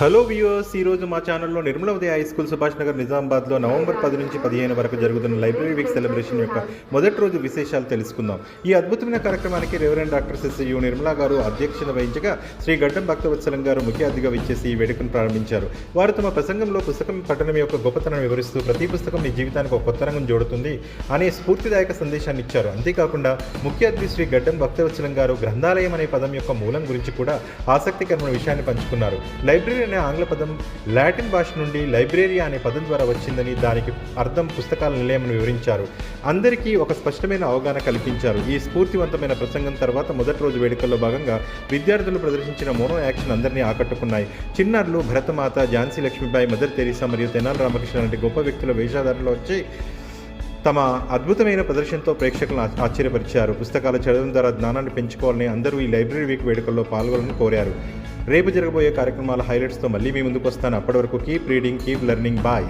Hello viewers, ఈరోజు మా ఛానల్లో నిర్మల ఉదయ హై స్కూల్ సుభాష్ నగర్ నిజామాబాద్లో నవంబర్ 10 నుంచి 15 వరకు జరుగుతున్న లైబ్రరీ వీక్ సెలబ్రేషన్ యొక్క మొదటి రోజు విశేషాలు తెలుసుకుందాం. ఈ అద్భుతమైన కార్యక్రమానికి రెవరెండ్ డాక్టర్ సిస్యు నిర్మలా గారు అధ్యక్షత వహించగా శ్రీ గడ్డం భక్తవత్సలం గారు ముఖ్య అతిథిగా విచ్చేసి ఈ వేడుకను ప్రారంభించారు. వారు తమ ప్రసంగంలో పుస్తకం పఠనం యొక్క గొప్పతనం వివరిస్తూ ప్రతి పుస్తకం మీ జీవితానికి ఒక కొత్త రంగం జోడుతుంది అనే స్ఫూర్తిదాయక సందేశాన్ని ఇచ్చారు. అంతేకాకుండా ముఖ్య అతిథి శ్రీ గడ్డం భక్తవత్సలం గారు గ్రంథాలయం అనే పదం యొక్క మూలం గురించి కూడా ఆసక్తికరమైన విషయాన్ని పంచుకున్నారు. లైబ్రరీ అనే ఆంగ్ల పదం లాటిన్ భాష నుండి లైబ్రేరియా అనే పదం ద్వారా వచ్చిందని, దానికి అర్థం పుస్తకాల నిలయమని వివరించారు. అందరికీ ఒక స్పష్టమైన అవగాహన కల్పించారు. ఈ స్ఫూర్తివంతమైన ప్రసంగం తర్వాత మొదటి రోజు వేడుకల్లో భాగంగా విద్యార్థులు ప్రదర్శించిన మోనో యాక్షన్ అందరినీ ఆకట్టుకున్నాయి. చిన్నారులు భరతమాత, ఝాన్సీ లక్ష్మీబాయి, మదర్ తెరీసా మరియు తెనాలి రామకృష్ణ లాంటి గొప్ప వ్యక్తుల వేషధారణలో వచ్చి తమ అద్భుతమైన ప్రదర్శనతో ప్రేక్షకులను ఆశ్చర్యపరిచారు. పుస్తకాలు చదవడం ద్వారా జ్ఞానాన్ని పెంచుకోవాలని అందరూ ఈ లైబ్రరీ వీక్ వేడుకల్లో పాల్గొనాలని కోరారు. రేపు జరగబోయే కార్యక్రమాల హైలైట్స్తో మళ్ళీ మీ ముందుకు వస్తాను. అప్పటి వరకు keep reading, keep learning. Bye.